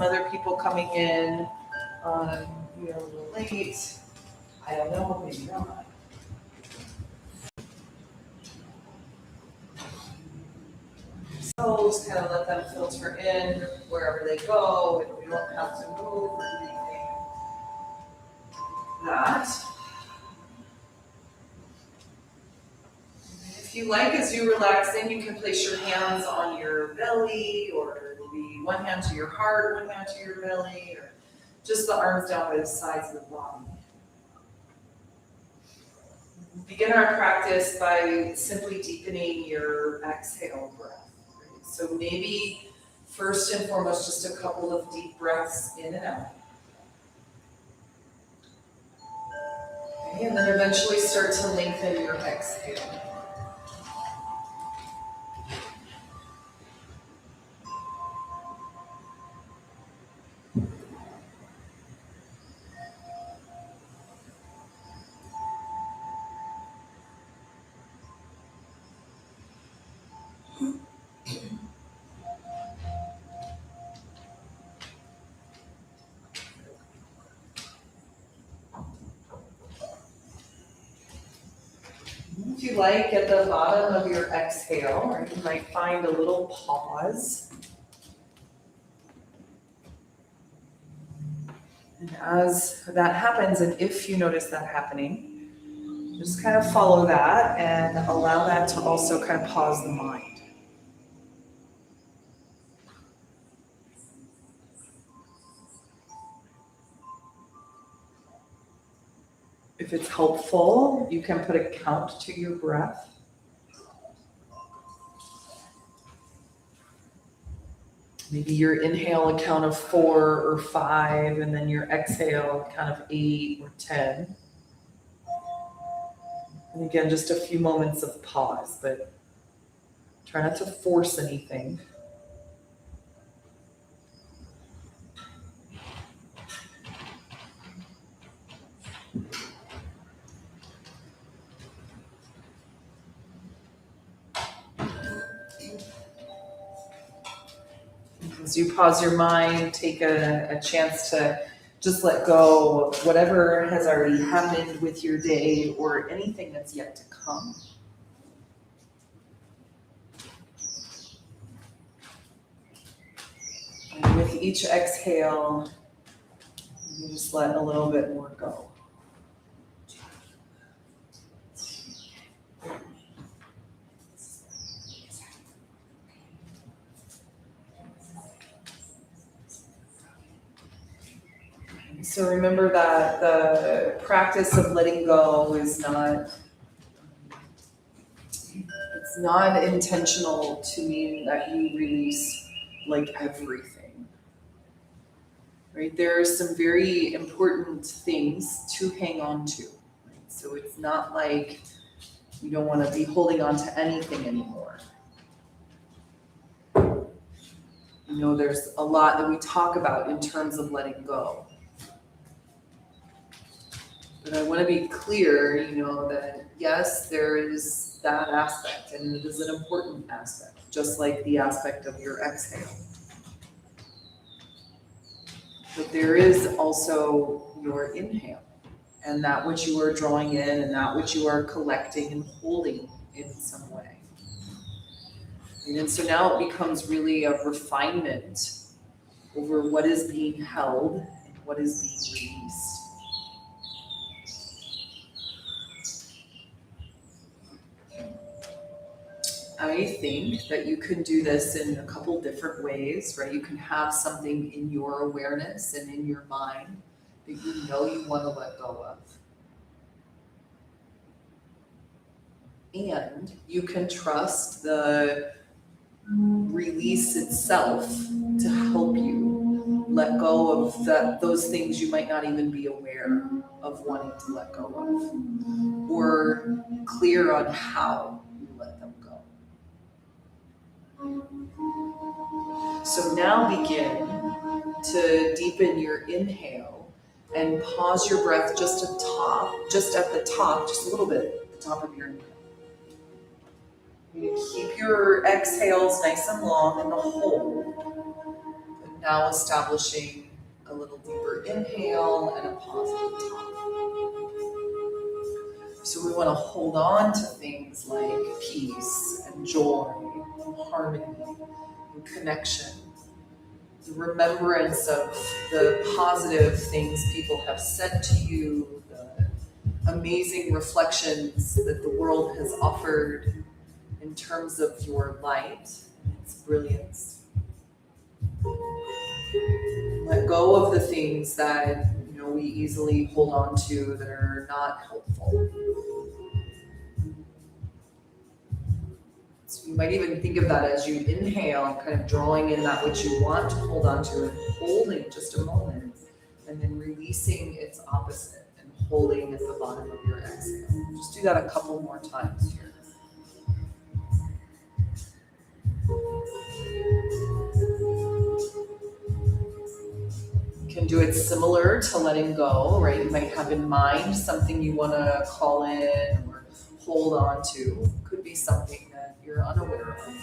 other people coming in, a little late. I don't know, maybe not. So just kind of let them filter in wherever they go, and we don't have to move or anything. That. If you like, as you relax in, you can place your hands on your belly, or maybe one hand to your heart, one hand to your belly, or just the arms down by the sides of the body. Begin our practice by simply deepening your exhale breath. Right? So maybe first and foremost, just a couple of deep breaths in and out. Okay, and then eventually start to lengthen your exhale. If you like, at the bottom of your exhale, or you might find a little pause. And as that happens, and if you notice that happening, just kind of follow that and allow that to also kind of pause the mind. If it's helpful, you can put a count to your breath. Maybe your inhale a count of 4 or 5, and then your exhale a count of 8 or 10. And again, just a few moments of pause, but try not to force anything. As you pause your mind, take a chance to just let go of whatever has already happened with your day or anything that's yet to come. And with each exhale, you just let a little bit more go. So remember that the practice of letting go is it's not intentional to mean that you release like everything, right? There are some very important things to hang on to, right? So it's not like you don't want to be holding on to anything anymore. There's a lot that we talk about in terms of letting go. But I want to be clear, that yes, there is that aspect, and it is an important aspect, just like the aspect of your exhale. But there is also your inhale, and that which you are drawing in, and that which you are collecting and holding in some way. And so now it becomes really a refinement over what is being held and what is being released. I think that you can do this in a couple different ways, right? You can have something in your awareness and in your mind that you want to let go of. And you can trust the release itself to help you let go of those things you might not even be aware of wanting to let go of, or clear on how you let them go. So now begin to deepen your inhale and pause your breath just at the top, just a little bit at the top of your inhale. You keep your exhales nice and long in the hold, but Now establishing a little deeper inhale and a pause at the top. So we want to hold on to things like peace and joy, and harmony, and connection. The remembrance of the positive things people have said to you, the amazing reflections that the world has offered in terms of your light and its brilliance. Let go of the things that we easily hold on to that are not helpful. So you might even think of that as you inhale, kind of drawing in that which you want to hold on to and holding just a moment, and then releasing its opposite and holding at the bottom of your exhale. Just do that a couple more times here. You can do it similar to letting go, right? You might have in mind something you want to call in or hold on to. Could be something that you're unaware of.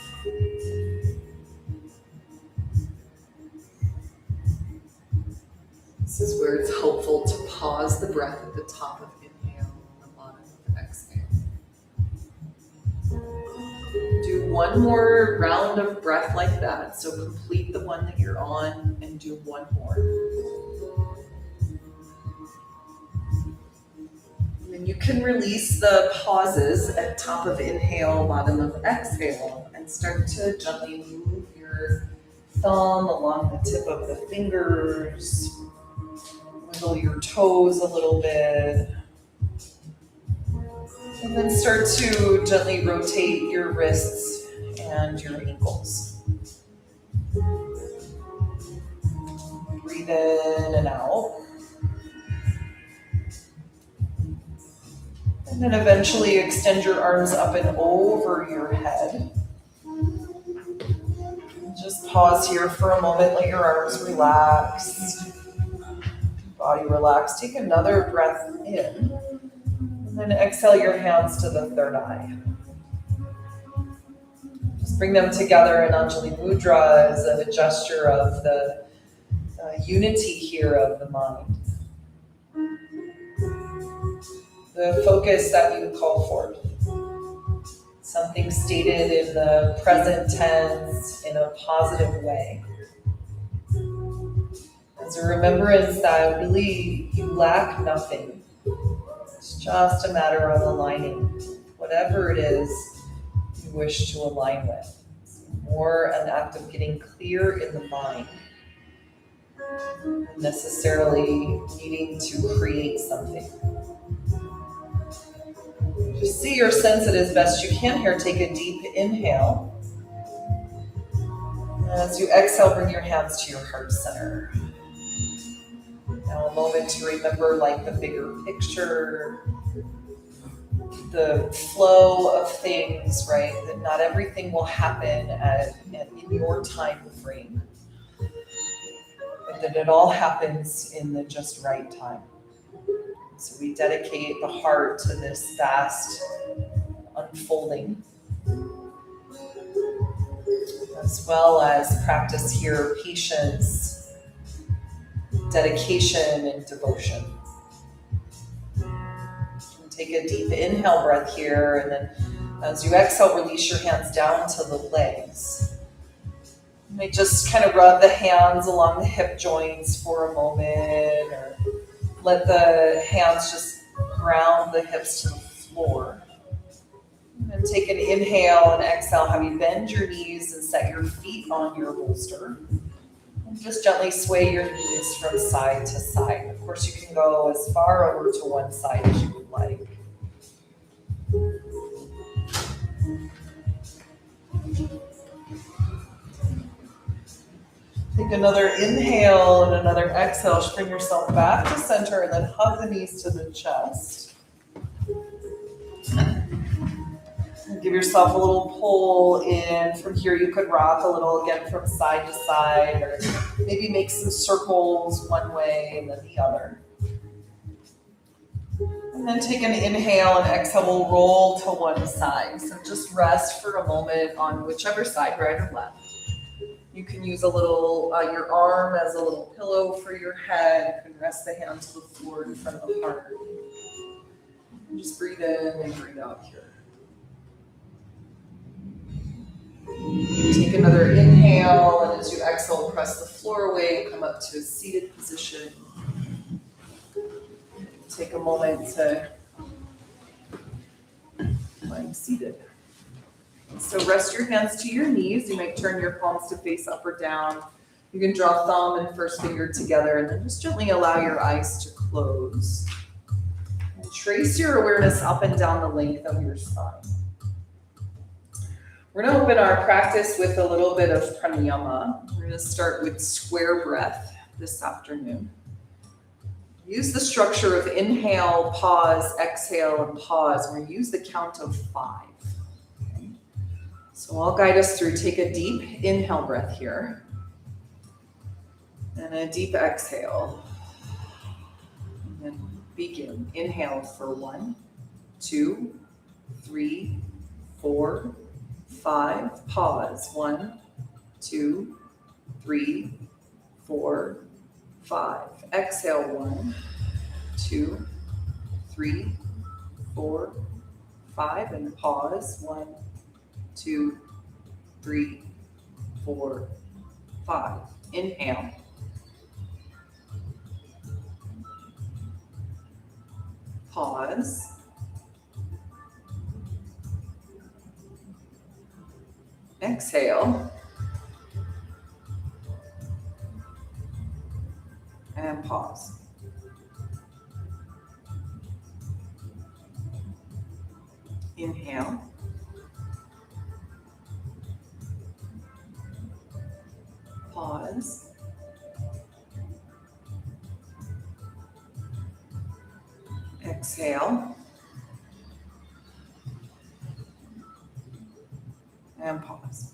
This is where it's helpful to pause the breath at the top of inhale and the bottom of exhale. Do one more round of breath like that. So complete the one that you're on and do one more. And then you can release the pauses at top of inhale, bottom of exhale, and start to gently move your thumb along the tip of the fingers. Wiggle your toes a little bit. And then start to gently rotate your wrists and your ankles. Breathe in and out. And then eventually extend your arms up and over your head. And just pause here for a moment. Let your arms relax. Body relax. Take another breath in. And then exhale your hands to the third eye. Just bring them together in Anjali Mudra as a gesture of the unity here of the mind. The focus that you call forth. Something stated in the present tense in a positive way. As a remembrance that really you lack nothing. It's just a matter of aligning whatever it is you wish to align with. It's more an act of getting clear in the mind than necessarily needing to create something. Just see or sense it as best you can here. Take a deep inhale. As you exhale, bring your hands to your heart center. Now a moment to remember like the bigger picture, the flow of things, right? That not everything will happen in your time frame, but that it all happens in the just right time. So we dedicate the heart to this vast unfolding, as well as practice here patience, dedication, and devotion. Take a deep inhale breath here, and then as you exhale, release your hands down to the legs. You may just kind of rub the hands along the hip joints for a moment, or let the hands just ground the hips to the floor. And take an inhale and exhale. Have you bend your knees and set your feet on your bolster. And just gently sway your knees from side to side. Of course, you can go as far over to one side as you would like. Take another inhale and another exhale. Just bring yourself back to center and then hug the knees to the chest. And give yourself a little pull in. From here, you could rock a little again from side to side, or maybe make some circles one way and then the other. And then take an inhale and exhale. We'll roll to one side. So just rest for a moment on whichever side, right or left. You can use a little, your arm as a little pillow for your head. You can rest the hand to the floor in front of the heart. And just breathe in and breathe out here. Take another inhale, and as you exhale, press the floor away, come up to a seated position. Take a moment to lying seated. So rest your hands to your knees. You may turn your palms to face up or down. You can draw thumb and first finger together, and then just gently allow your eyes to close. And trace your awareness up and down the length of your spine. We're going to open our practice with a little bit of pranayama. We're going to start with square breath this afternoon. Use the structure of inhale, pause, exhale, and pause. We're going to use the count of 5. Okay? So I'll guide us through. Take a deep inhale breath here. And a deep exhale. And then begin. Inhale for 1, 2, 3, 4, 5. Pause. 1, 2, 3, 4, 5. Exhale. 1, 2, 3, 4, 5. And pause. 1, 2, 3, 4, 5. Inhale. Pause. Exhale. And pause. Inhale. Pause. Exhale. And pause.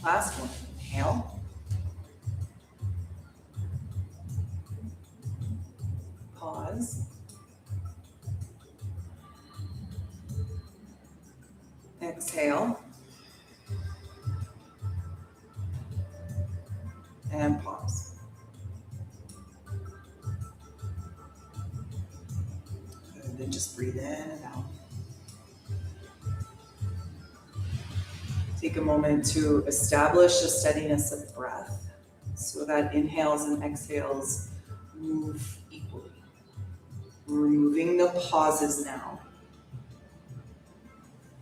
Last one. Inhale. Pause. Exhale. And pause. Good. Then just breathe in and out. Take a moment to establish a steadiness of breath so that inhales and exhales move equally. We're removing the pauses now.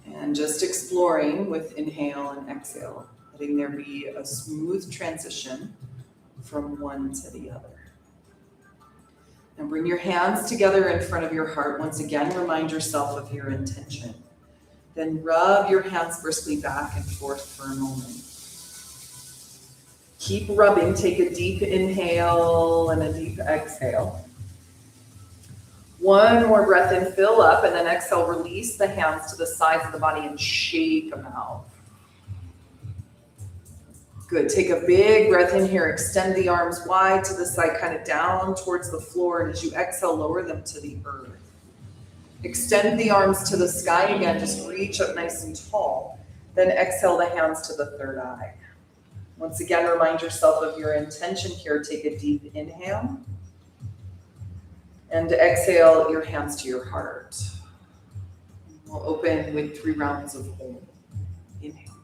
And just exploring with inhale and exhale, letting there be a smooth transition from one to the other. And bring your hands together in front of your heart. Once again, remind yourself of your intention. Then rub your hands briskly back and forth for a moment. Keep rubbing. Take a deep inhale and a deep exhale. One more breath in, fill up, and then exhale, release the hands to the sides of the body and shake them out. Good. Take a big breath in here. Extend the arms wide to the side, kind of down towards the floor. And as you exhale, lower them to the earth. Extend the arms to the sky again. Just reach up nice and tall. Then exhale the hands to the third eye. Once again, remind yourself of your intention here. Take a deep inhale. And exhale your hands to your heart. We'll open with 3 rounds of Om. Inhale.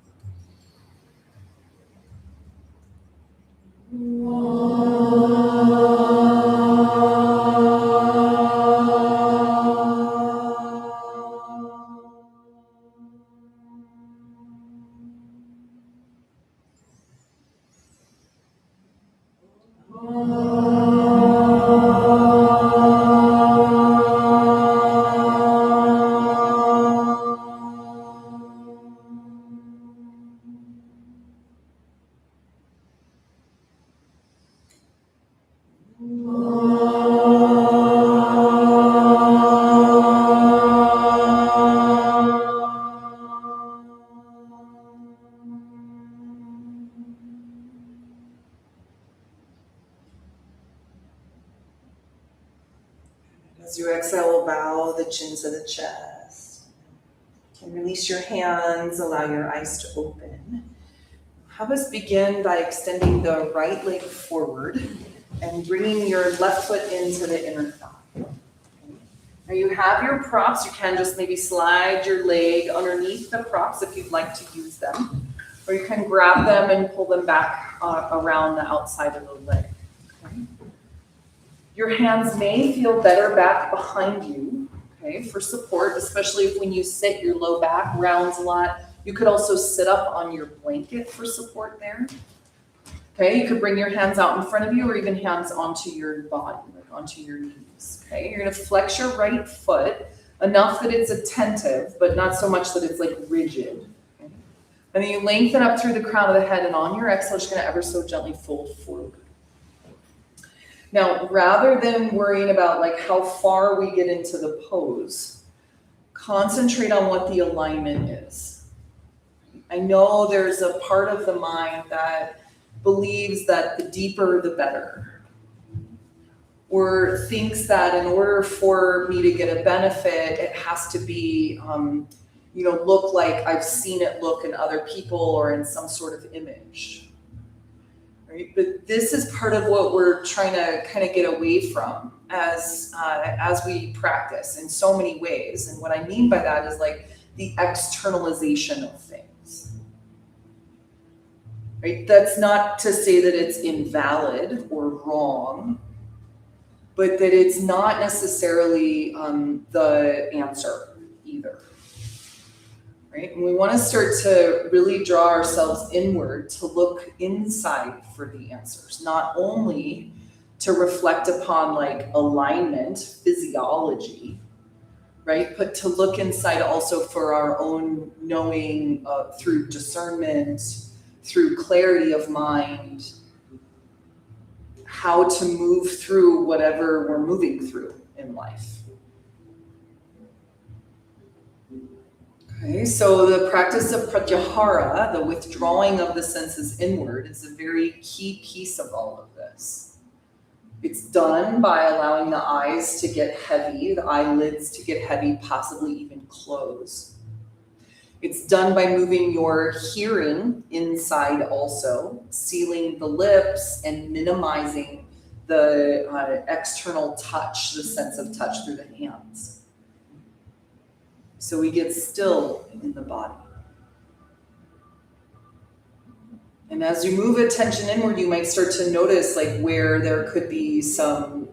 As you exhale, bow the chin to the chest. And release your hands, allow your eyes to open. Have us begin by extending the right leg forward and bringing your left foot into the inner thigh. Now you have your props. You can just maybe slide your leg underneath the props if you'd like to use them. Or you can grab them and pull them back around the outside of the leg. Okay. Your hands may feel better back behind you, okay, for support, especially if when you sit, your low back rounds a lot. You could also sit up on your blanket for support there. Okay, you could bring your hands out in front of you or even hands onto your body, like onto your knees. Okay, you're gonna flex your right foot enough that it's attentive, but not so much that it's like rigid. Okay? And then you lengthen up through the crown of the head, and on your exhale, just gonna ever so gently fold forward. Now, rather than worrying about like how far we get into the pose, concentrate on what the alignment is. I know there's a part of the mind that believes that the deeper the better, or thinks that in order for me to get a benefit, it has to be, look like I've seen it look in other people or in some sort of image. Right? But this is part of what we're trying to kind of get away from as we practice in so many ways. And what I mean by that is like the externalization of things. Right? That's not to say that it's invalid or wrong, but that it's not necessarily the answer either. Right? And we want to start to really draw ourselves inward to look inside for the answers, not only to reflect upon like alignment, physiology, right? But to look inside also for our own knowing through discernment, through clarity of mind, how to move through whatever we're moving through in life. Okay, so the practice of pratyahara, the withdrawing of the senses inward, is a very key piece of all of this. It's done by allowing the eyes to get heavy, the eyelids to get heavy, possibly even close. It's done by moving your hearing inside also, sealing the lips and minimizing the external touch, the sense of touch through the hands. So we get still in the body. And as you move attention inward, you might start to notice like where there could be some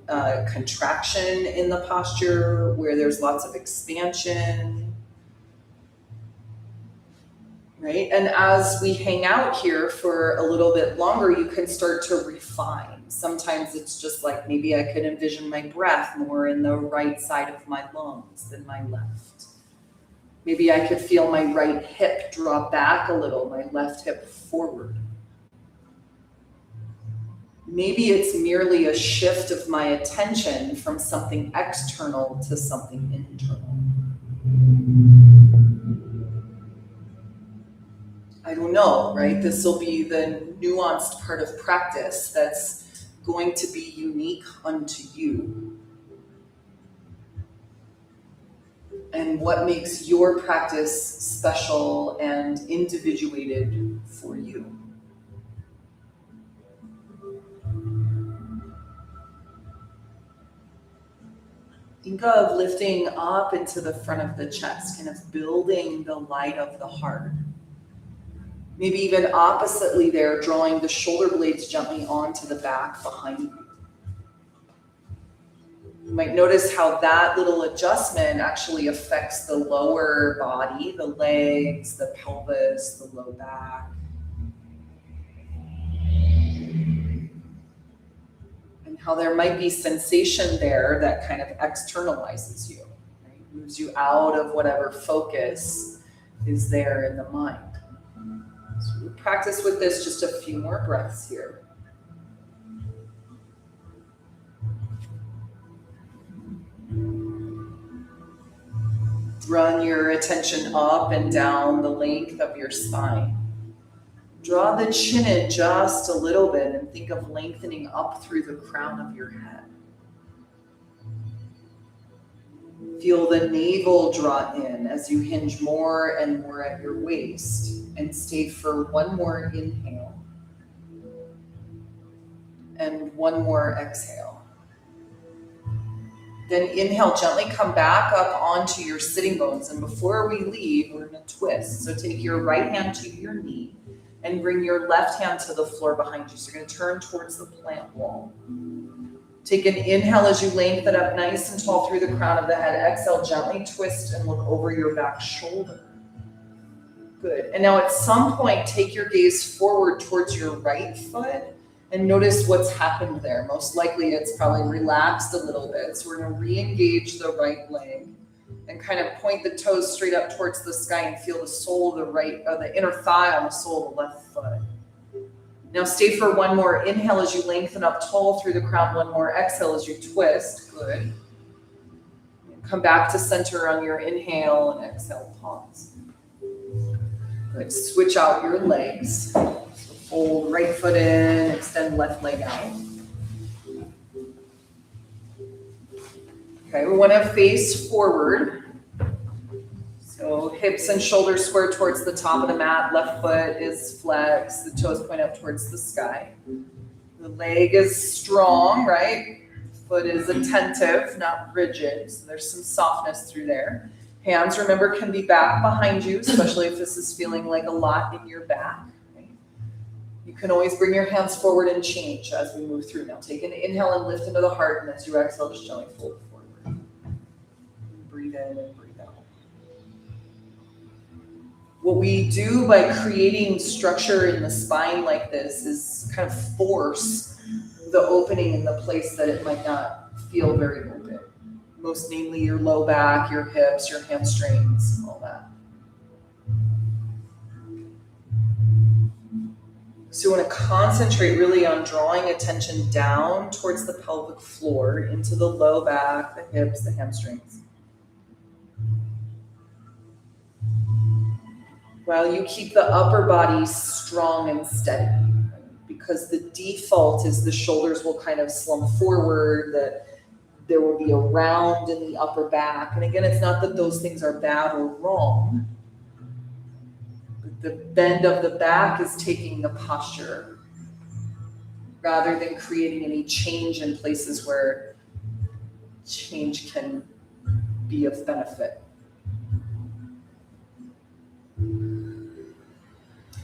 contraction in the posture, where there's lots of expansion. Right? And as we hang out here for a little bit longer, you can start to refine. Sometimes it's just like maybe I could envision my breath more in the right side of my lungs than my left. Maybe I could feel my right hip drop back a little, my left hip forward. Maybe it's merely a shift of my attention from something external to something internal. I don't know, right? This will be the nuanced part of practice that's going to be unique unto you. And what makes your practice special and individuated for you. Think of lifting up into the front of the chest, kind of building the light of the heart. Maybe even oppositely there, drawing the shoulder blades gently onto the back behind you. You might notice how that little adjustment actually affects the lower body, the legs, the pelvis, the low back. And how there might be sensation there that kind of externalizes you, right? Moves you out of whatever focus is there in the mind. So we'll practice with this just a few more breaths here. Run your attention up and down the length of your spine. Draw the chin in just a little bit and think of lengthening up through the crown of your head. Feel the navel draw in as you hinge more and more at your waist, and stay for one more inhale and one more exhale. Then inhale, gently come back up onto your sitting bones, and before we leave, we're going to twist. So take your right hand to your knee and bring your left hand to the floor behind you. So you're going to turn towards the plant wall. Take an inhale as you lengthen up nice and tall through the crown of the head. Exhale, gently twist and look over your back shoulder. Good. And now at some point, take your gaze forward towards your right foot and notice what's happened there. Most likely it's probably relaxed a little bit. So we're going to re-engage the right leg and kind of point the toes straight up towards the sky and feel the sole of the inner thigh on the sole of the left foot. Now stay for one more inhale as you lengthen up tall through the crown. One more exhale as you twist. Good. Come back to center on your inhale and exhale, pause. Good. Switch out your legs. So fold right foot in, extend left leg out. Okay, we want to face forward. So hips and shoulders square towards the top of the mat. Left foot is flexed. The toes point up towards the sky. The leg is strong, right? Foot is attentive, not rigid. So there's some softness through there. Hands, remember, can be back behind you, especially if this is feeling like a lot in your back. Right? You can always bring your hands forward and change as we move through. Now take an inhale and lift into the heart, and as you exhale, just gently fold forward. Breathe in and breathe out. What we do by creating structure in the spine like this is kind of force the opening in the place that it might not feel very open. Most namely your low back, your hips, your hamstrings, all that. So you want to concentrate really on drawing attention down towards the pelvic floor, into the low back, the hips, the hamstrings. While you keep the upper body strong and steady, because the default is the shoulders will kind of slump forward, that there will be a round in the upper back. And again, it's not that those things are bad or wrong. But the bend of the back is taking the posture rather than creating any change in places where change can be of benefit.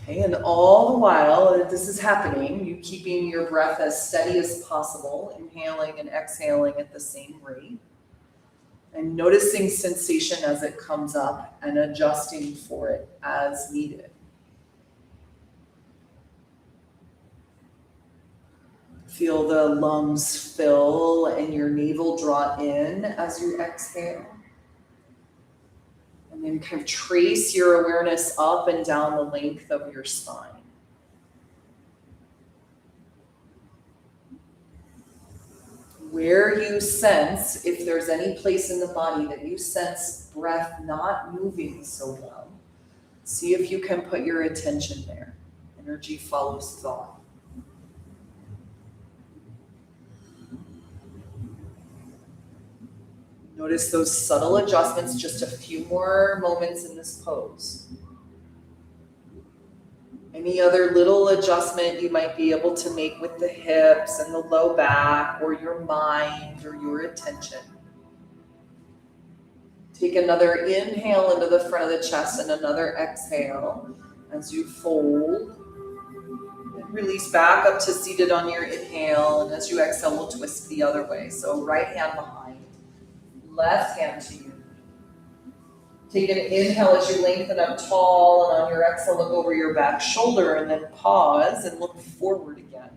Okay, and all the while that this is happening, you keeping your breath as steady as possible, inhaling and exhaling at the same rate, and noticing sensation as it comes up and adjusting for it as needed. Feel the lungs fill and your navel draw in as you exhale. And then kind of trace your awareness up and down the length of your spine. Where you sense, if there's any place in the body that you sense breath not moving so well, see if you can put your attention there. Energy follows thought. Notice those subtle adjustments, just a few more moments in this pose. Any other little adjustment you might be able to make with the hips and the low back, or your mind or your attention. Take another inhale into the front of the chest and another exhale as you fold. And release back up to seated on your inhale, and as you exhale, we'll twist the other way. So right hand behind. Left hand to you. Take an inhale as you lengthen up tall, and on your exhale, look over your back shoulder, and then pause and look forward again.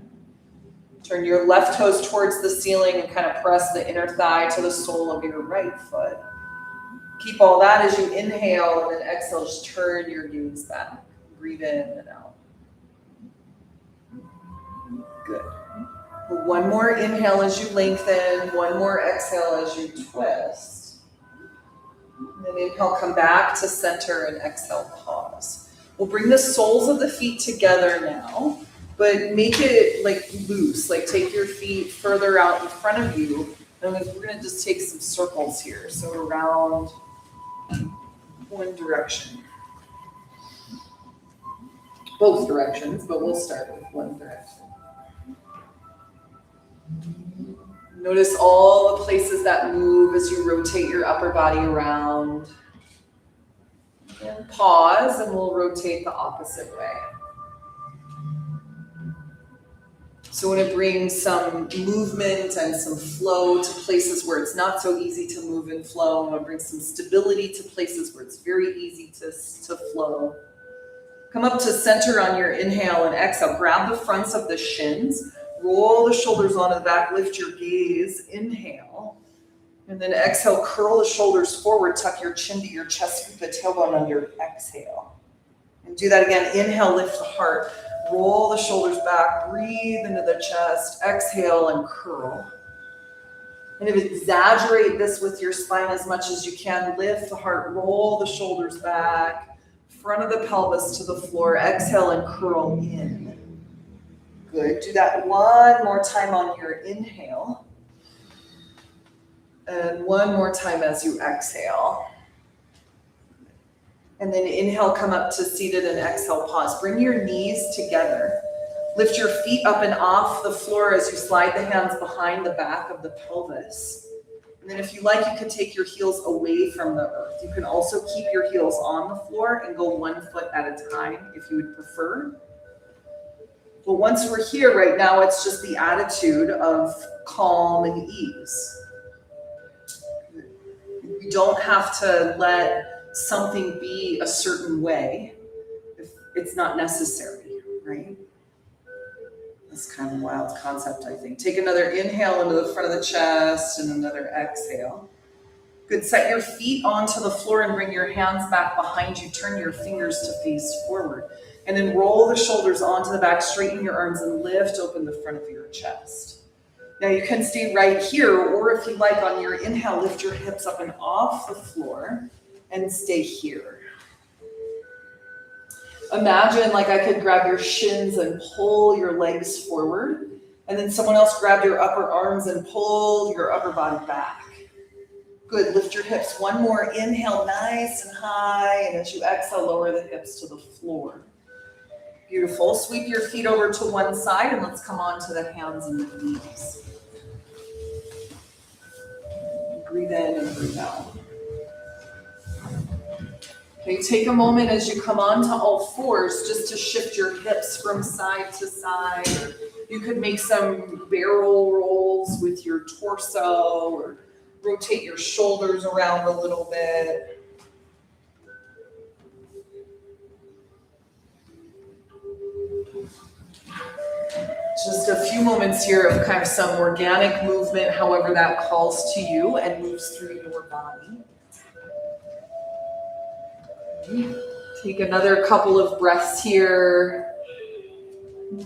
Turn your left toes towards the ceiling and kind of press the inner thigh to the sole of your right foot. Keep all that as you inhale, and then exhale, just turn your gaze back. Breathe in and out. Good. One more inhale as you lengthen, one more exhale as you twist. And then inhale, come back to center, and exhale, pause. We'll bring the soles of the feet together but make it like loose, like take your feet further out in front of you And we're going to just take some circles here. So around one direction. Both directions, but we'll start with one direction. Notice all the places that move as you rotate your upper body around. And pause, and we'll rotate the opposite way. So I want to bring some movement and some flow to places where it's not so easy to move and flow. I want to bring some stability to places where it's very easy to flow. Come up to center on your inhale and exhale. Grab the fronts of the shins. Roll the shoulders onto the back. Lift your gaze. Inhale. And then exhale. Curl the shoulders forward. Tuck your chin to your chest. Scoop the tailbone under. Exhale. And do that again. Inhale. Lift the heart. Roll the shoulders back. Breathe into the chest. Exhale and curl. And exaggerate this with your spine as much as you can. Lift the heart. Roll the shoulders back. Front of the pelvis to the floor. Exhale and curl in. Good. Do that one more time on your inhale. And one more time as you exhale. And then inhale, come up to seated, and exhale, pause. Bring your knees together. Lift your feet up and off the floor as you slide the hands behind the back of the pelvis. And then if you like, you could take your heels away from the earth. You can also keep your heels on the floor and go 1 foot at a time if you would prefer. But once we're here right now, it's just the attitude of calm and ease. You don't have to let something be a certain way if it's not necessary, right? That's kind of a wild concept, I think. Take another inhale into the front of the chest and another exhale. Good. Set your feet onto the floor and bring your hands back behind you. Turn your fingers to face forward. And then roll the shoulders onto the back, straighten your arms, and lift open the front of your chest. Now you can stay right here, or if you like, on your inhale, lift your hips up and off the floor and stay here. Imagine like I could grab your shins and pull your legs forward, and then someone else grab your upper arms and pull your upper body back. Good. Lift your hips. One more. Inhale nice and high, and as you exhale, lower the hips to the floor. Beautiful. Sweep your feet over to one side, and let's come on to the hands and the knees. Breathe in and breathe out. Okay, take a moment as you come onto all fours just to shift your hips from side to side. You could make some barrel rolls with your torso, or rotate your shoulders around a little bit. Just a few moments here of kind of some organic movement, however that calls to you and moves through your body. Take another couple of breaths here.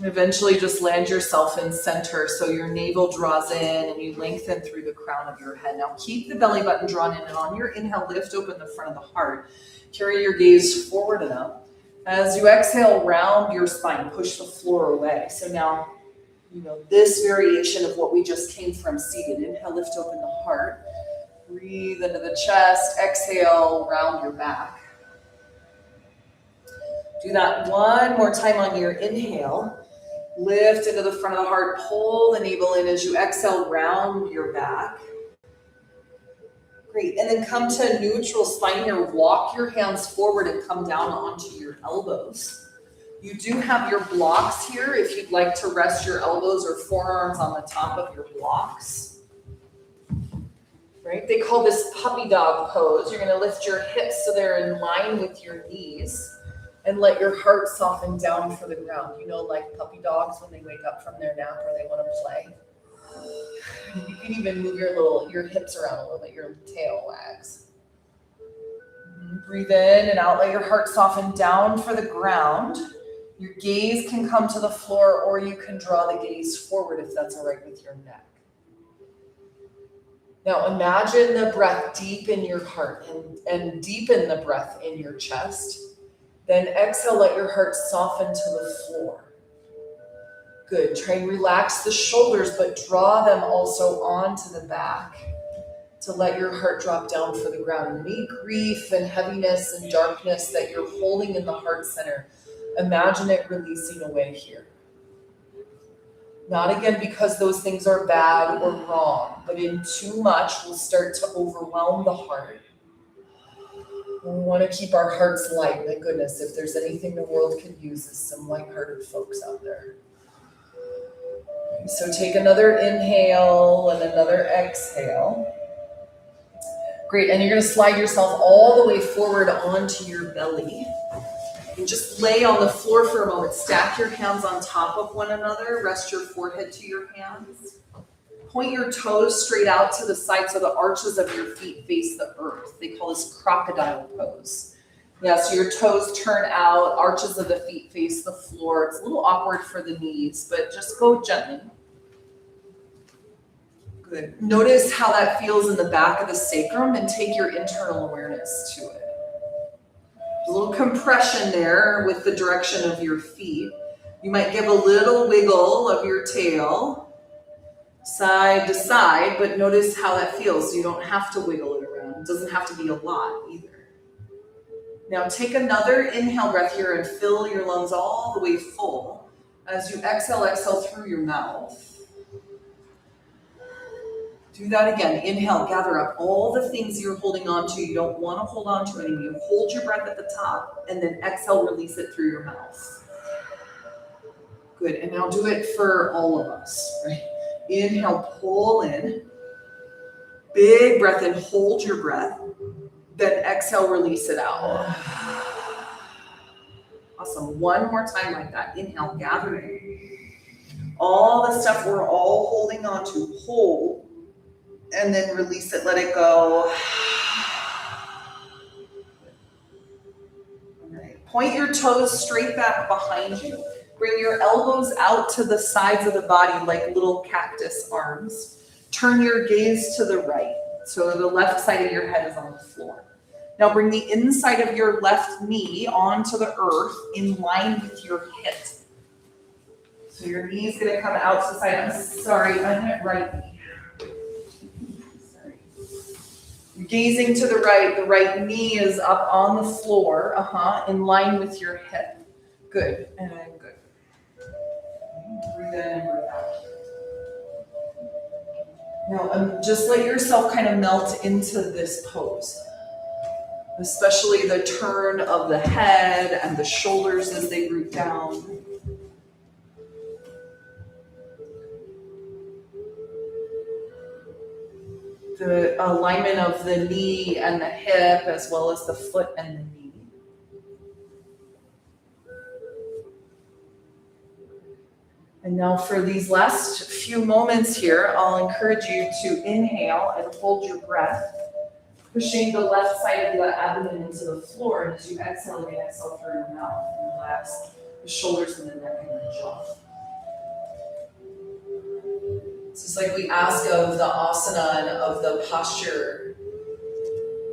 Eventually just land yourself in center so your navel draws in and you lengthen through the crown of your head. Now keep the belly button drawn in, and on your inhale, lift open the front of the heart. Carry your gaze forward and up. As you exhale, round your spine, push the floor away. So now, this variation of what we just came from seated. Inhale, lift open the heart. Breathe into the chest. Exhale, round your back. Do that one more time on your inhale. Lift into the front of the heart. Pull the navel in as you exhale, round your back. Great. And then come to neutral spine here. Walk your hands forward and come down onto your elbows. You do have your blocks here if you'd like to rest your elbows or forearms on the top of your blocks. Right? They call this puppy dog pose. You're going to lift your hips so they're in line with your knees and let your heart soften down for the ground. Like puppy dogs when they wake up from their nap or they want to play. You can even move your hips around a little bit, your tail wags. Breathe in and out, let your heart soften down for the ground. Your gaze can come to the floor, or you can draw the gaze forward if that's all right with your neck. Now imagine the breath deep in your heart and deepen the breath in your chest. Then exhale, let your heart soften to the floor. Good. Try and relax the shoulders, but draw them also onto the back to let your heart drop down for the ground. Any grief and heaviness and darkness that you're holding in the heart center, imagine it releasing away here. Not again because those things are bad or wrong, but in too much will start to overwhelm the heart. We want to keep our hearts light. My goodness, if there's anything the world could use is some lighthearted folks out there. So take another inhale and another exhale. Great, and you're going to slide yourself all the way forward onto your belly. And just lay on the floor for a moment. Stack your hands on top of one another. Rest your forehead to your hands. Point your toes straight out to the side so the arches of your feet face the earth. They call this crocodile pose. Yeah, so your toes turn out, arches of the feet face the floor. It's a little awkward for the knees, but just go gently. Good. Notice how that feels in the back of the sacrum and take your internal awareness to it. There's a little compression there with the direction of your feet. You might give a little wiggle of your tail side to side, but notice how that feels. You don't have to wiggle it around. It doesn't have to be a lot either. Now take another inhale breath here and fill your lungs all the way full. As you exhale, exhale through your mouth. Do that again. Inhale, gather up all the things you're holding on to. You don't want to hold on to anymore. You hold your breath at the top and then exhale, release it through your mouth. Good. And now do it for all of us, right? Inhale, pull in. Big breath in, hold your breath. Then exhale, release it out. Awesome. One more time like that. Inhale, gather in. All the stuff we're all holding on to, hold. And then release it, let it go. All right. Point your toes straight back behind you. Bring your elbows out to the sides of the body like little cactus arms. Turn your gaze to the right. So the left side of your head is on the floor. Now bring the inside of your left knee onto the earth in line with your hip. So your knee is going to come out to the side. I'm sorry, I meant right knee. You're gazing to the right knee is up on the floor, in line with your hip. Good, and good. Breathe in and breathe out. Now, just let yourself kind of melt into this pose, especially the turn of the head and the shoulders as they root down. The alignment of the knee and the hip, as well as the foot and the knee. And now for these last few moments here, I'll encourage you to inhale and hold your breath, pushing the left side of the abdomen into the floor. And as you exhale, you exhale through your mouth and relax the shoulders and the neck and the jaw. It's just like we ask of the asana and of the posture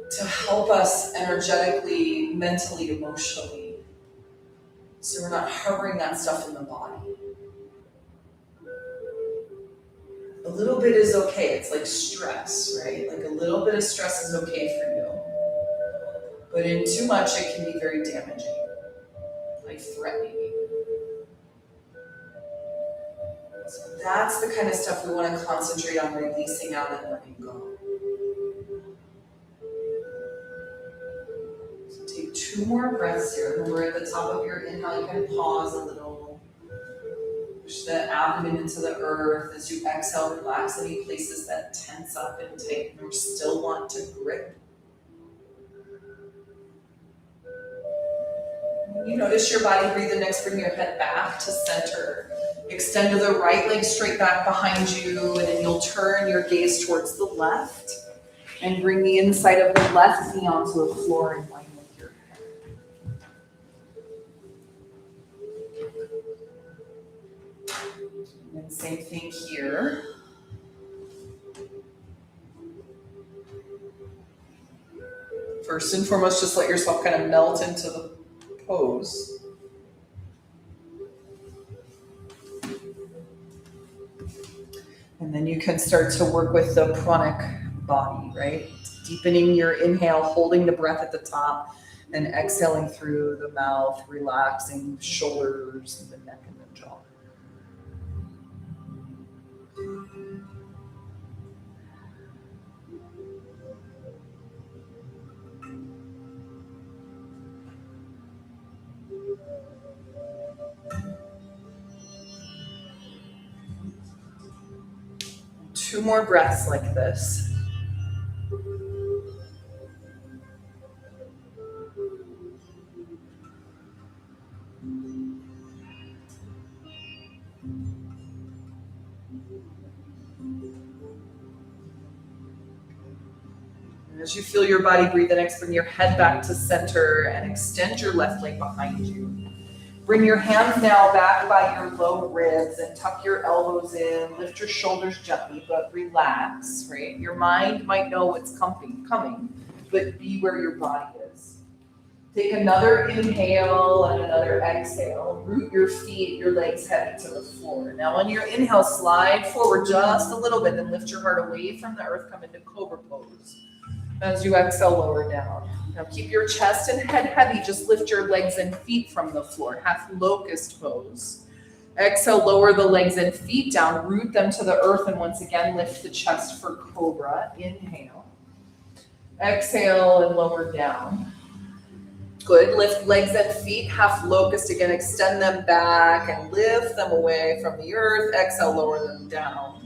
to help us energetically, mentally, emotionally, so we're not harboring that stuff in the body. A little bit is okay. It's like stress, right? Like a little bit of stress is okay for you. But in too much, it can be very damaging, like threatening. So that's the kind of stuff we want to concentrate on releasing out and letting go. So take 2 more breaths here. When we're at the top of your inhale, you can pause a little. Push the abdomen into the earth. As you exhale, relax any places that tense up and tighten or still want to grip. You notice your body breathe in. Next, bring your head back to center. Extend the right leg straight back behind you, and then you'll turn your gaze towards the left and bring the inside of the left knee onto the floor in line with your head. And same thing here. First and foremost, just let yourself kind of melt into the pose. And then you can start to work with the pranic body, right? Deepening your inhale, holding the breath at the top, and exhaling through the mouth, relaxing the shoulders and the neck and the jaw. Two more breaths like this. As you feel your body breathe in, bring your head back to center and extend your left leg behind you. Bring your hands now back by your low ribs and tuck your elbows in. Lift your shoulders gently, but relax, right? Your mind might know what's coming, but be where your body is. Take another inhale and another exhale. Root your feet, your legs heavy to the floor. Now on your inhale, slide forward just a little bit and lift your heart away from the earth. Come into cobra pose. As you exhale, lower down. Now keep your chest and head heavy. Just lift your legs and feet from the floor. Half locust pose. Exhale, lower the legs and feet down. Root them to the earth. And once again, lift the chest for cobra. Inhale. Exhale and lower down. Good. Lift legs and feet. Half locust again. Extend them back and lift them away from the earth. Exhale, lower them down.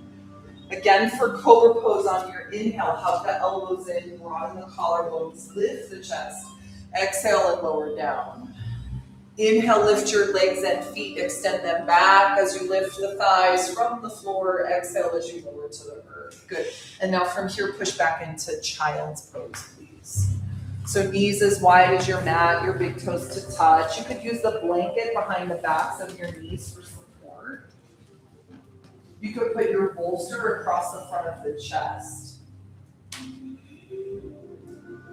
Again, for cobra pose on your inhale, hug the elbows in, broaden the collarbones, lift the chest. Exhale and lower down. Inhale, lift your legs and feet, extend them back as you lift the thighs from the floor. Exhale as you lower to the earth. Good. And now from here, push back into child's pose, please. So knees as wide as your mat, your big toes to touch. You could use the blanket behind the backs of your knees for support. You could put your bolster across the front of the chest.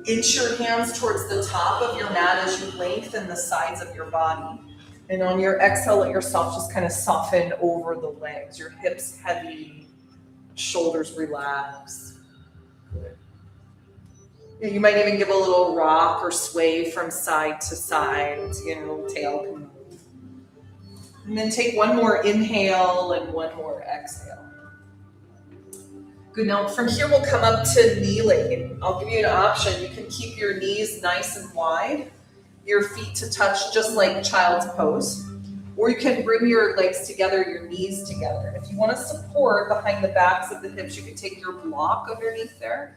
Inch your hands towards the top of your mat as you lengthen the sides of your body. And on your exhale, let yourself just kind of soften over the legs. Your hips heavy, shoulders relax. Good. Yeah, you might even give a little rock or sway from side to side. So your little tail can move. And then take one more inhale and one more exhale. Good. Now from here, we'll come up to kneeling. I'll give you an option. You can keep your knees nice and wide, your feet to touch just like child's pose, or you can bring your legs together, your knees together. If you want to support behind the backs of the hips, you can take your block underneath there.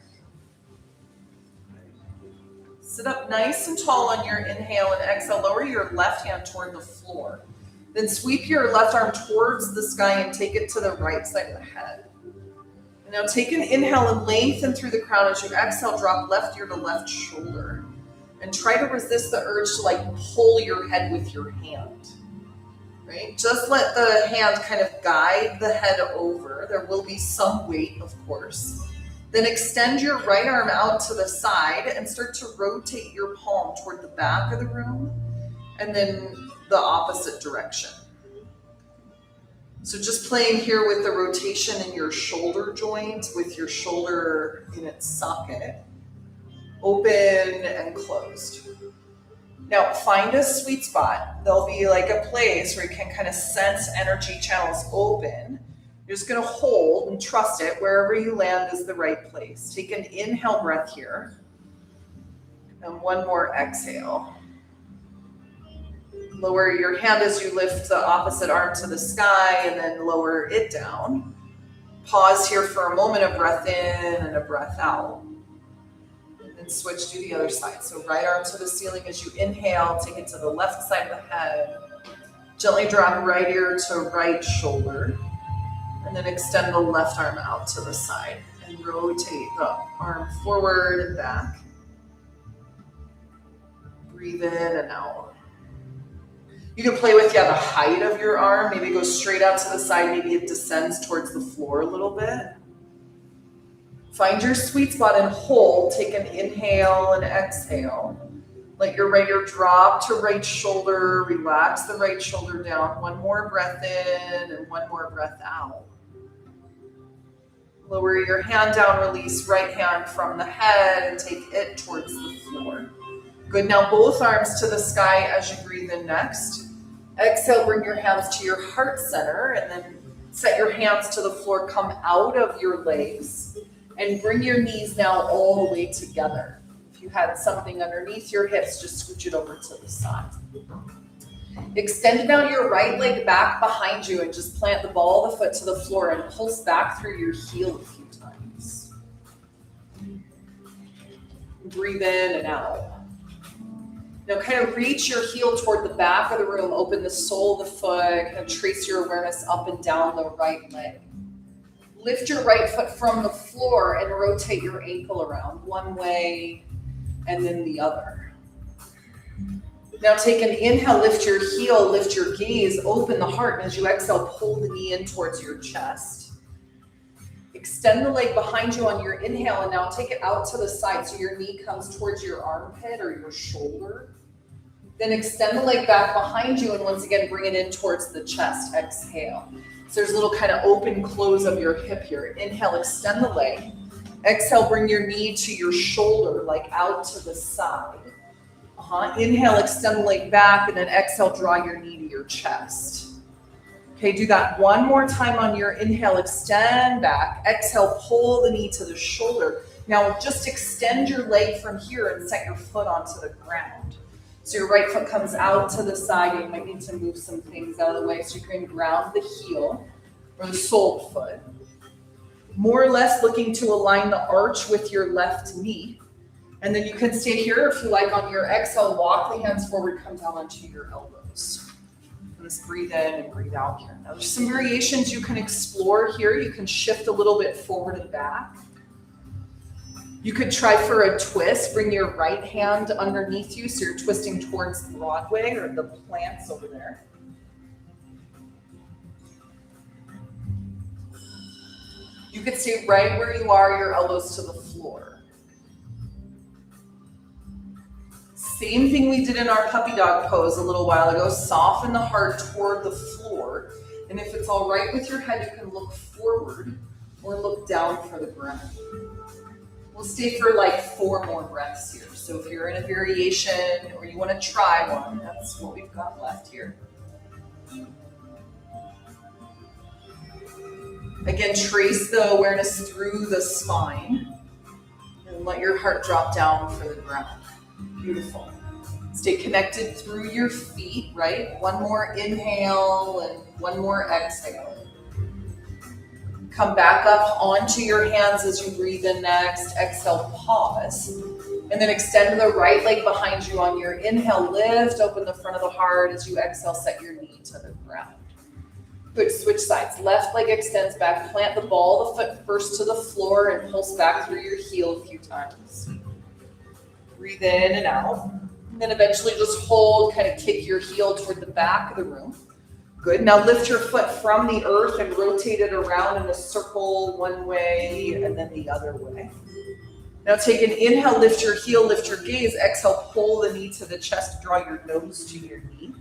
Sit up nice and tall on your inhale and exhale. Lower your left hand toward the floor. Then sweep your left arm towards the sky and take it to the right side of the head. And now take an inhale and lengthen through the crown. As you exhale, drop left ear to left shoulder. And try to resist the urge to pull your head with your hand. Right? Just let the hand kind of guide the head over. There will be some weight, of course. Then extend your right arm out to the side and start to rotate your palm toward the back of the room. And then the opposite direction. So just playing here with the rotation in your shoulder joint, with your shoulder in its socket, open and closed. Now find a sweet spot. There'll be a place where you can kind of sense energy channels open. You're just going to hold and trust it. Wherever you land is the right place. Take an inhale breath here. And one more exhale. Lower your hand as you lift the opposite arm to the sky and then lower it down. Pause here for a moment, a breath in and a breath out. And then switch to the other side. So right arm to the ceiling as you inhale, take it to the left side of the head. Gently drop right ear to right shoulder. And then extend the left arm out to the side and rotate the arm forward and back. Breathe in and out. You can play with the height of your arm. Maybe it goes straight out to the side. Maybe it descends towards the floor a little bit. Find your sweet spot and hold. Take an inhale and exhale. Let your right ear drop to right shoulder. Relax the right shoulder down. One more breath in and one more breath out. Lower your hand down, release right hand from the head and take it towards the floor. Good, now both arms to the sky as you breathe in next. Exhale, bring your hands to your heart center and then set your hands to the floor, come out of your legs and bring your knees now all the way together. If you had something underneath your hips, just scooch it over to the side. Extend now your right leg back behind you and just plant the ball of the foot to the floor and pulse back through your heel a few times. Breathe in and out. Now kind of reach your heel toward the back of the room, open the sole of the foot, kind of trace your awareness up and down the right leg. Lift your right foot from the floor and rotate your ankle around one way and then the other. Now take an inhale, lift your heel, lift your gaze, open the heart, and as you exhale, pull the knee in towards your chest. Extend the leg behind you on your inhale, and now take it out to the side so your knee comes towards your armpit or your shoulder. Then extend the leg back behind you, and once again, bring it in towards the chest. Exhale. So there's a little kind of open close of your hip here. Inhale, extend the leg. Exhale, bring your knee to your shoulder, like out to the side. Inhale, extend the leg back, and then exhale, draw your knee to your chest. Okay, do that one more time on your inhale, extend back. Exhale, pull the knee to the shoulder. Now just extend your leg from here and set your foot onto the ground. So your right foot comes out to the side. You might need to move some things out of the way so you can ground the heel or the sole foot. More or less looking to align the arch with your left knee. And then you can stay here if you like. On your exhale, walk the hands forward, come down onto your elbows. Let's breathe in and breathe out here. Now there's some variations you can explore here. You can shift a little bit forward and back. You could try for a twist. Bring your right hand underneath you so you're twisting towards Broadway or the plants over there. You could stay right where you are, your elbows to the floor. Same thing we did in our puppy dog pose a little while ago. Soften the heart toward the floor. And if it's all right with your head, you can look forward or look down for the ground. We'll stay for like 4 more breaths here. So if you're in a variation or you want to try one, that's what we've got left here. Again, trace the awareness through the spine and let your heart drop down for the ground. Beautiful. Stay connected through your feet, right? One more inhale and one more exhale. Come back up onto your hands as you breathe in next. Exhale, pause. And then extend the right leg behind you on your inhale. Lift, open the front of the heart. As you exhale, set your knee to the ground. Good, switch sides. Left leg extends back. Plant the ball of the foot first to the floor and pulse back through your heel a few times. Breathe in and out. And then eventually just hold, kind of kick your heel toward the back of the room. Good. Now lift your foot from the earth and rotate it around in a circle one way and then the other way. Now take an inhale, lift your heel, lift your gaze. Exhale, pull the knee to the chest, draw your nose to your knee.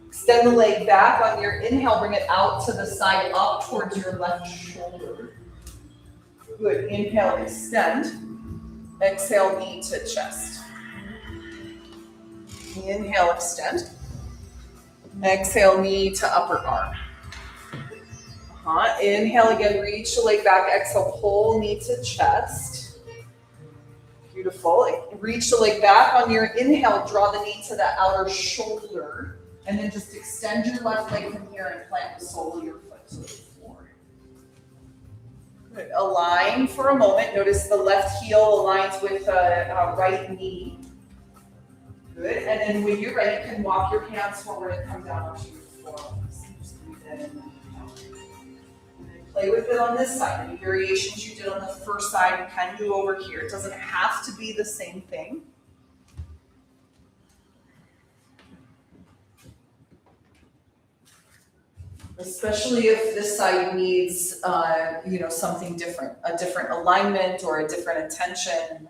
Extend the leg back on your inhale, bring it out to the side, up towards your left shoulder. Good. Inhale, extend. Exhale, knee to chest. Inhale, extend. Exhale, knee to upper arm. Inhale again, reach the leg back. Exhale, pull knee to chest. Beautiful. Reach the leg back on your inhale. Draw the knee to the outer shoulder. And then just extend your left leg from here and plant the sole of your foot to the floor. Good. Align for a moment. Notice the left heel aligns with the right knee. Good. And then when you're ready, you can walk your hands forward and come down onto your forearms. Just breathe in and out. And then play with it on this side. Any variations you did on the first side, you can do over here. It doesn't have to be the same thing. Especially if this side needs, something different, a different alignment or a different attention.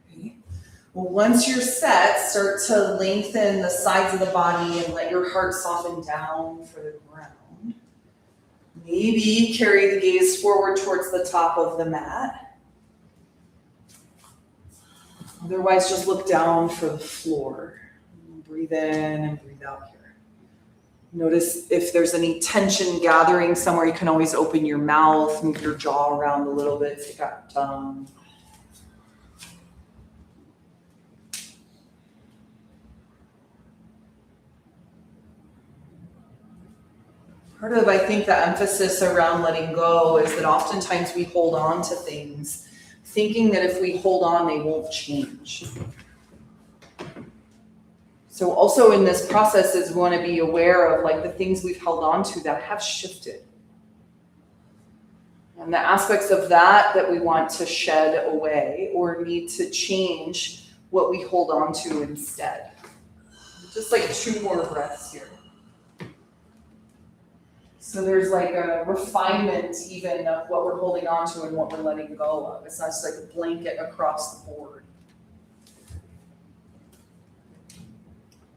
Okay. Well, once you're set, start to lengthen the sides of the body and let your heart soften down for the ground. Maybe carry the gaze forward towards the top of the mat. Otherwise, just look down for the floor. Breathe in and breathe out here. Notice if there's any tension gathering somewhere, you can always open your mouth, move your jaw around a little bit, stick out your tongue. Part of, I think, the emphasis around letting go is that oftentimes we hold on to things, thinking that if we hold on, they won't change. So also in this process is we want to be aware of like the things we've held on to that have shifted. And the aspects of that we want to shed away or need to change what we hold on to instead. Just like 2 more breaths here. So there's like a refinement even of what we're holding on to and what we're letting go of. It's not just like a blanket across the board.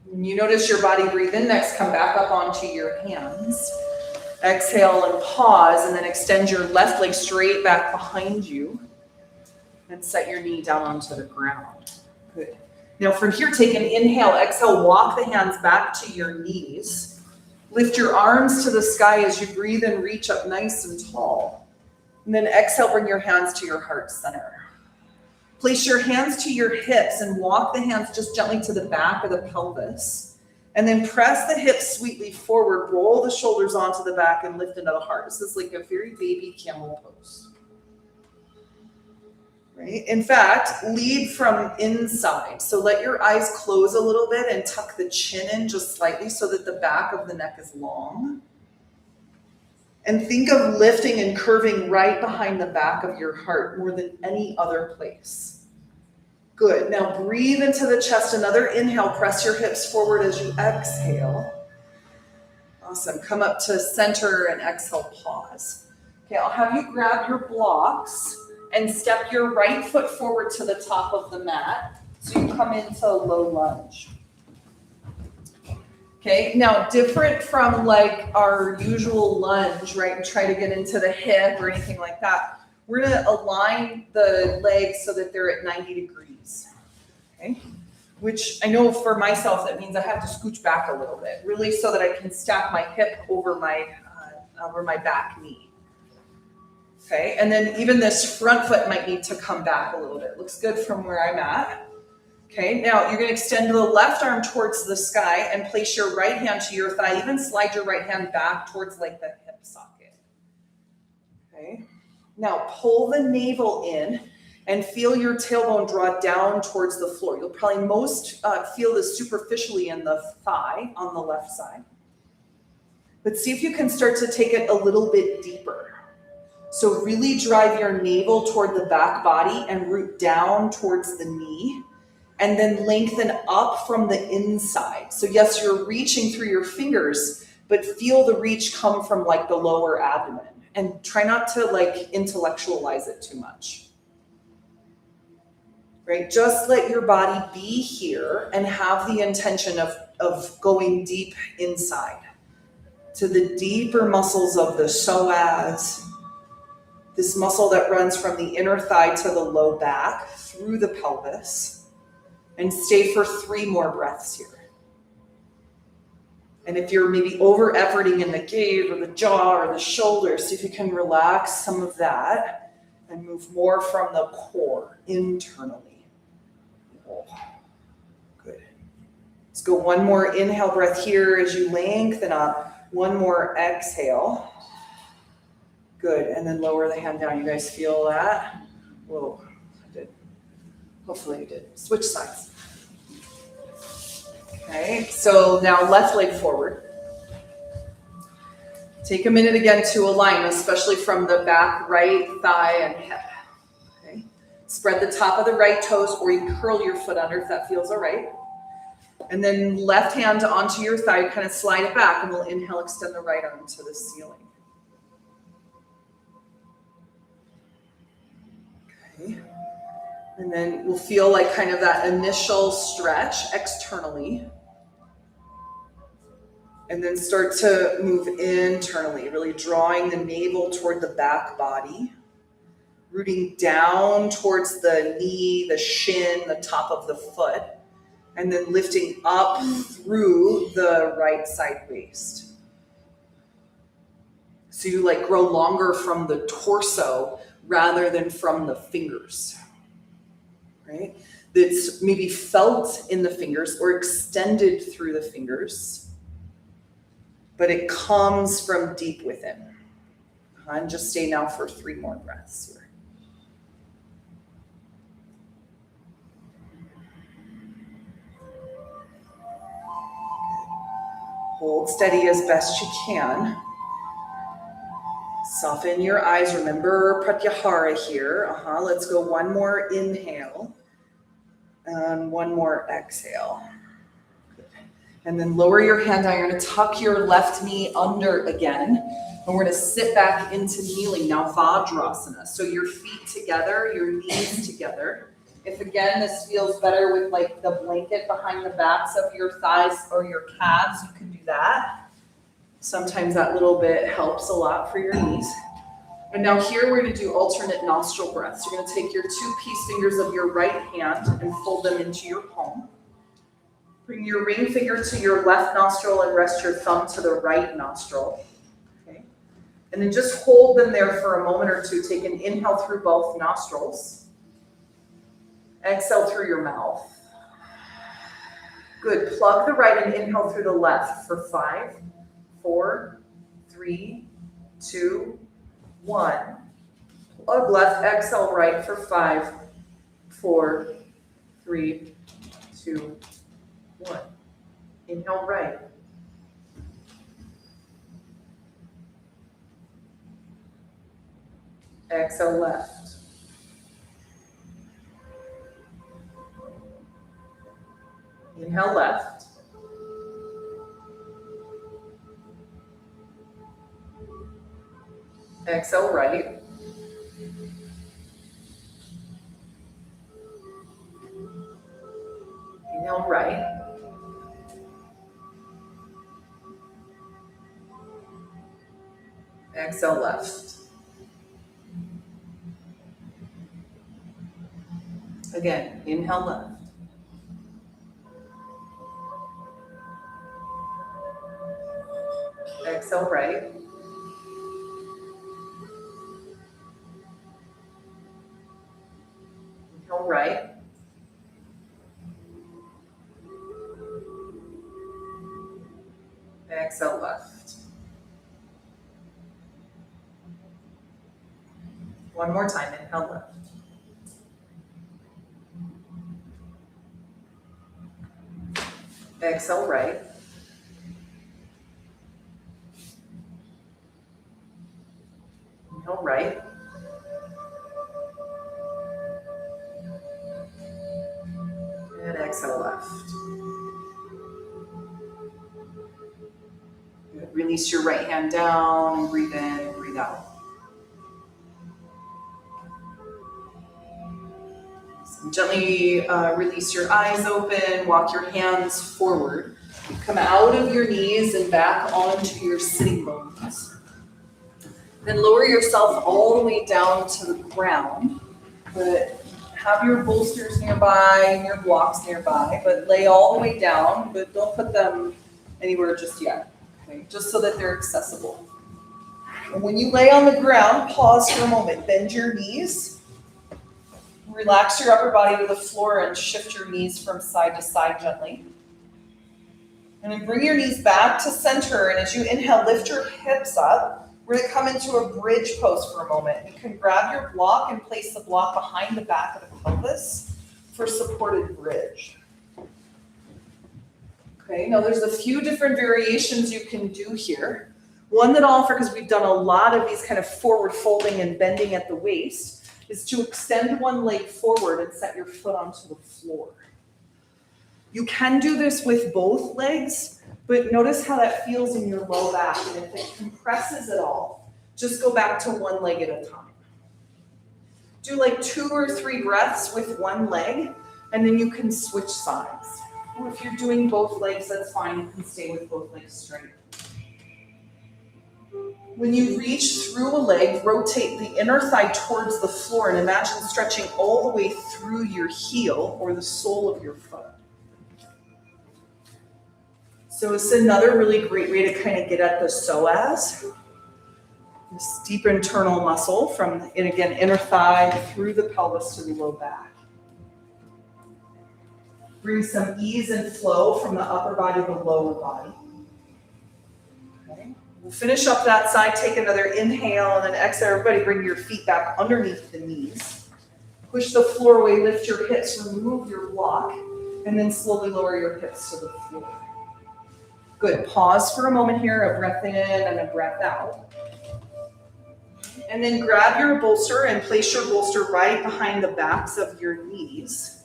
When you notice your body breathe in next, come back up onto your hands. Exhale and pause, and then extend your left leg straight back behind you and set your knee down onto the ground. Good. Now from here, take an inhale, exhale, walk the hands back to your knees. Lift your arms to the sky as you breathe and reach up nice and tall. And then exhale, bring your hands to your heart center. Place your hands to your hips and walk the hands just gently to the back of the pelvis. And then press the hips sweetly forward, roll the shoulders onto the back and lift into the heart. This is like a very baby camel pose. Right? In fact, lead from inside. So let your eyes close a little bit and tuck the chin in just slightly so that the back of the neck is long. And think of lifting and curving right behind the back of your heart more than any other place. Good. Now breathe into the chest. Another inhale. Press your hips forward as you exhale. Awesome. Come up to center and exhale, pause. Okay, I'll have you grab your blocks and step your right foot forward to the top of the mat. So you come into a low lunge. Okay, now different from like our usual lunge, right? And try to get into the hip or anything like that. We're gonna align the legs so that they're at 90 degrees, okay? Which I know for myself, that means I have to scooch back a little bit, really so that I can stack my hip over my back knee. Okay, and then even this front foot might need to come back a little bit. Looks good from where I'm at. Okay, now you're going to extend the left arm towards the sky and place your right hand to your thigh. Even slide your right hand back towards like the hip socket. Okay, now pull the navel in and feel your tailbone draw down towards the floor. You'll probably most feel this superficially in the thigh on the left side. But see if you can start to take it a little bit deeper. So really drive your navel toward the back body and root down towards the knee, and then lengthen up from the inside. So yes, you're reaching through your fingers, but feel the reach come from like the lower abdomen, and try not to like intellectualize it too much. Right? Just let your body be here and have the intention of going deep inside to the deeper muscles of the psoas, this muscle that runs from the inner thigh to the low back through the pelvis, and stay for 3 more breaths here. And if you're maybe over-efforting in the gaze or the jaw or the shoulders, see if you can relax some of that and move more from the core internally. Oh, good. Let's go 1 more inhale breath here as you lengthen up. 1 more exhale. Good, and then lower the hand down. You guys feel that? Whoa, I did. Hopefully you did. Switch sides. Okay, so now left leg forward. Take a minute again to align, especially from the back, right thigh and hip. Okay, spread the top of the right toes, or you can curl your foot under if that feels all right. And then left hand onto your thigh, kind of slide it back, and we'll inhale, extend the right arm to the ceiling. Okay. And then we'll feel like kind of that initial stretch externally. And then start to move internally, really drawing the navel toward the back body, rooting down towards the knee, the shin, the top of the foot, and then lifting up through the right side waist. So you like grow longer from the torso rather than from the fingers, right? That's maybe felt in the fingers or extended through the fingers, but it comes from deep within. And just stay now for 3 more breaths here. Hold steady as best you can. Soften your eyes. Remember Pratyahara here. Let's go 1 more inhale and 1 more exhale. And then lower your hand down. You're going to tuck your left knee under again. And we're going to sit back into kneeling now, Vajrasana. So your feet together, your knees together. If again, this feels better with like the blanket behind the backs of your thighs or your calves, you can do that. Sometimes that little bit helps a lot for your knees. And now here we're going to do alternate nostril breaths. You're going to take your 2 peace fingers of your right hand and fold them into your palm. Bring your ring finger to your left nostril and rest your thumb to the right nostril. Okay. And then just hold them there for a moment or two. Take an inhale through both nostrils. Exhale through your mouth. Good. Plug the right and inhale through the left for 5, 4, 3, 2, 1. Plug left, exhale right for 5, 4, 3, 2, 1. Inhale right. Exhale left. Inhale left. Exhale right. Inhale right. Exhale left. Again, inhale left. Exhale right. Inhale right. Exhale left. One more time, inhale left. Exhale right. Inhale right. And exhale left. Good. Release your right hand down and breathe in, breathe out. So gently release your eyes open, walk your hands forward. Come out of your knees and back onto your sitting bones. Then lower yourself all the way down to the ground, but have your bolsters nearby and your blocks nearby, but lay all the way down, but don't put them anywhere just yet, okay? Just so that they're accessible. And when you lay on the ground, pause for a moment, bend your knees, relax your upper body to the floor and shift your knees from side to side gently. And then bring your knees back to center, and as you inhale, lift your hips up. We're going to come into a bridge pose for a moment. You can grab your block and place the block behind the back of the pelvis for supported bridge. Okay, now there's a few different variations you can do here. One that I'll offer, because we've done a lot of these kind of forward folding and bending at the waist, is to extend one leg forward and set your foot onto the floor. You can do this with both legs, but notice how that feels in your low back. And if it compresses at all, just go back to one leg at a time. Do like 2 or 3 breaths with one leg, and then you can switch sides. Or if you're doing both legs, that's fine. You can stay with both legs straight. When you reach through a leg, rotate the inner thigh towards the floor and imagine stretching all the way through your heel or the sole of your foot. So it's another really great way to kind of get at the psoas, this deep internal muscle from, and again, inner thigh through the pelvis to the low back. Bring some ease and flow from the upper body to the lower body. Okay. We'll finish up that side, take another inhale, and then exhale. Everybody bring your feet back underneath the knees. Push the floor away, lift your hips, remove your block, and then slowly lower your hips to the floor. Good, pause for a moment here, a breath in and a breath out. And then grab your bolster and place your bolster right behind the backs of your knees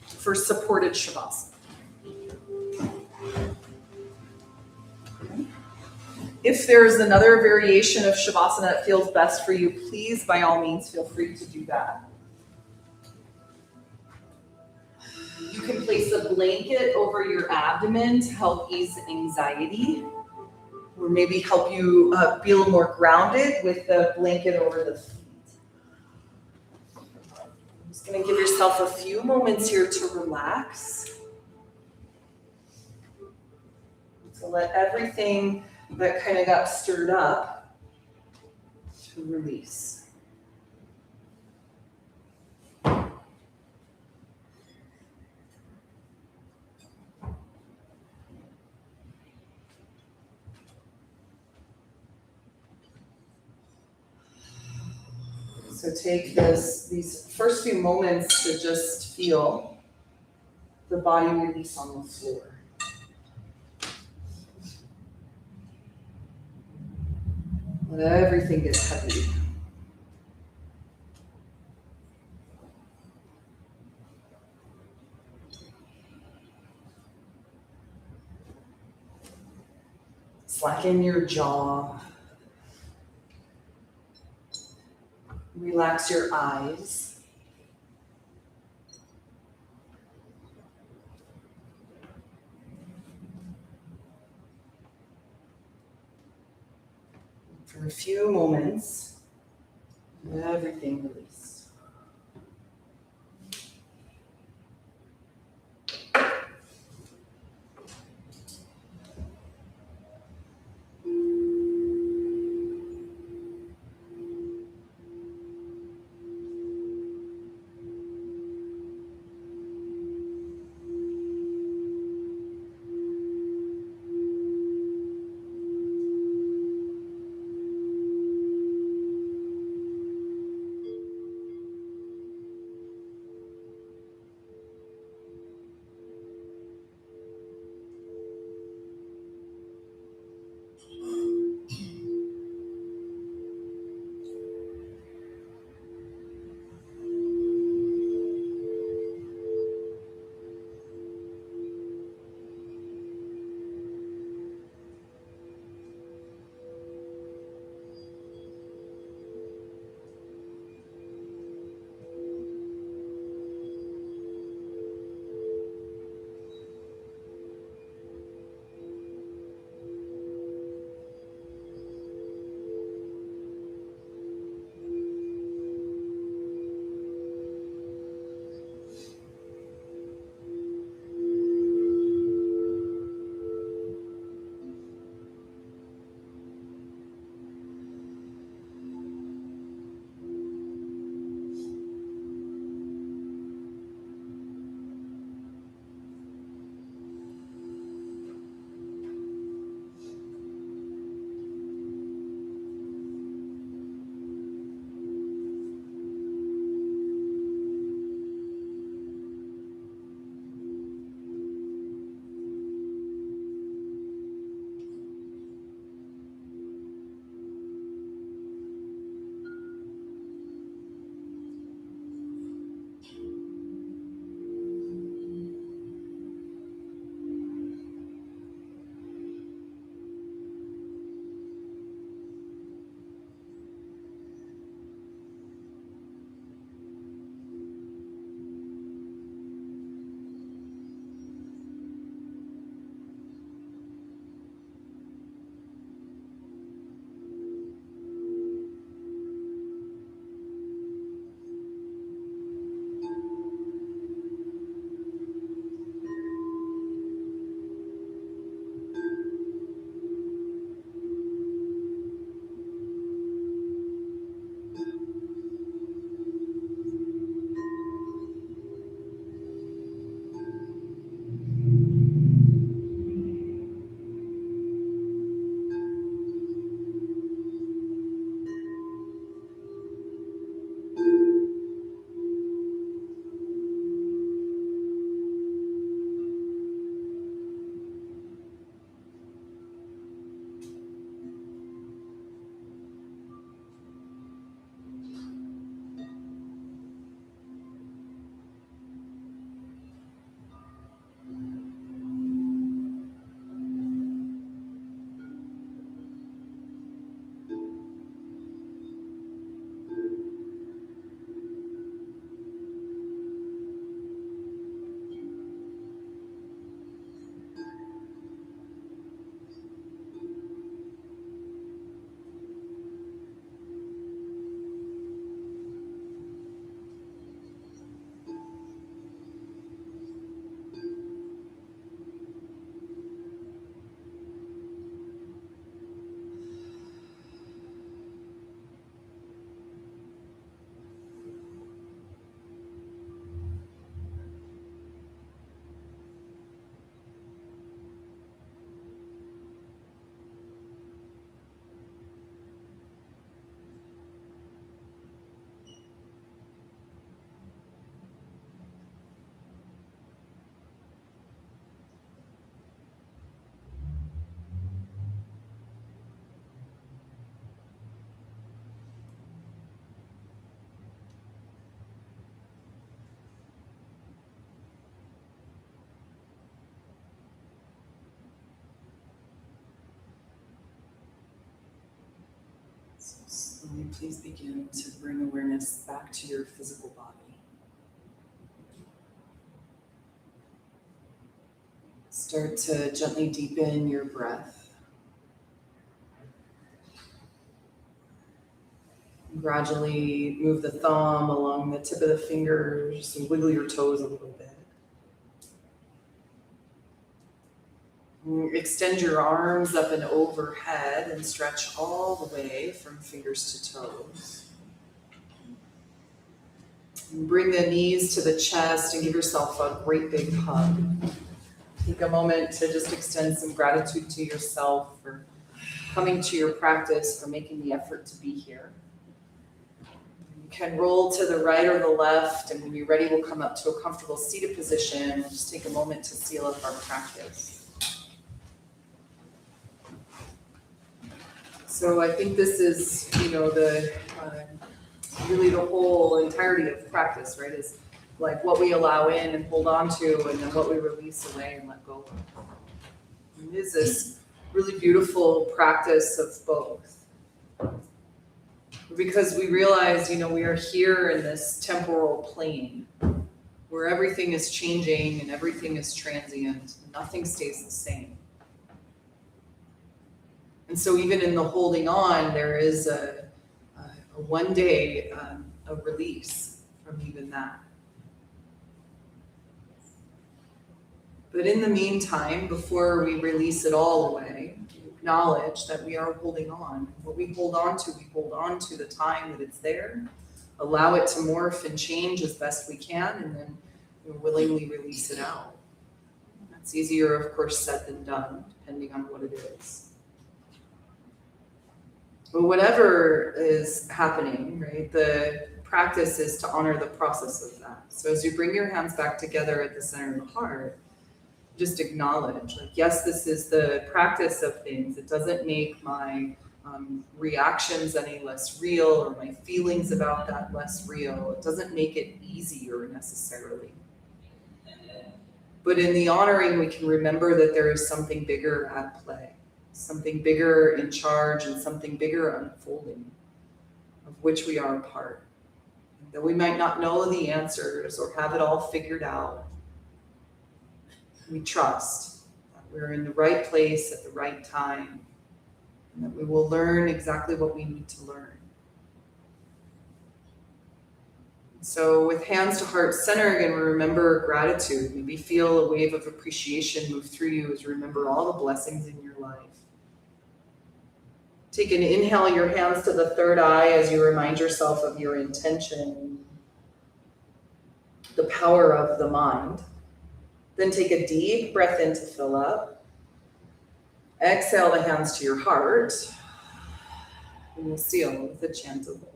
for supported Shavasana. Okay. If there's another variation of Shavasana that feels best for you, please, by all means, feel free to do that. You can place a blanket over your abdomen to help ease anxiety, or maybe help you be a little more grounded with the blanket over the feet. I'm just going to give yourself a few moments here to relax. To let everything that kind of got stirred up to release. So take these first few moments to just feel the body release on the floor. Let everything get heavy. Slacken your jaw. Relax your eyes. For a few moments, everything release. Please begin to bring awareness back to your physical body. Start to gently deepen your breath. Gradually move the thumb along the tip of the fingers and wiggle your toes a little bit. Extend your arms up and overhead and stretch all the way from fingers to toes. And bring the knees to the chest and give yourself a great big hug. Take a moment to just extend some gratitude to yourself for coming to your practice, for making the effort to be here. You can roll to the right or the left, and when you're ready, we'll come up to a comfortable seated position and just take a moment to seal up our practice. So I think this is, really the whole entirety of practice, right? Is like what we allow in and hold on to, and then what we release away and let go of. And it is this really beautiful practice of both. Because we realize, we are here in this temporal plane where everything is changing and everything is transient. Nothing stays the same. And so even in the holding on, there is a one day, a release from even that. But in the meantime, before we release it all away, acknowledge that we are holding on. What we hold on to the time that it's there, allow it to morph and change as best we can, and then willingly release it out. That's easier, of course, said than done, depending on what it is. But whatever is happening, right, the practice is to honor the process of that. So as you bring your hands back together at the center of the heart, just acknowledge, yes, this is the practice of things. It doesn't make my reactions any less real or my feelings about that less real. It doesn't make it easier necessarily. But in the honoring, we can remember that there is something bigger at play. Something bigger in charge and something bigger unfolding, of which we are a part. Though we might not know the answers or have it all figured out, we trust that we're in the right place at the right time, and that we will learn exactly what we need to learn. So with hands to heart center, again, we remember gratitude. Maybe feel a wave of appreciation move through you as you remember all the blessings in your life. Take an inhale, your hands to the third eye as you remind yourself of your intention, the power of the mind. Then take a deep breath in to fill up. Exhale the hands to your heart. And we'll seal with a chant of Om.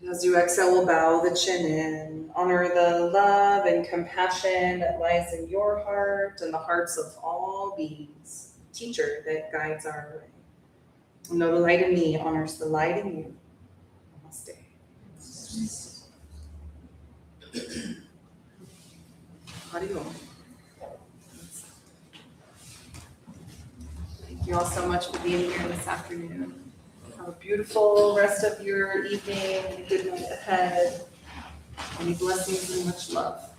As you exhale, we'll bow the chin in. Honor the love and compassion that lies in your heart and the hearts of all beings. Teacher that guides our way. Know the light in me honors the light in you. Namaste. Hariom. Thank you all so much for being here this afternoon. Have a beautiful rest of your evening and a good night ahead. Many blessings and much love.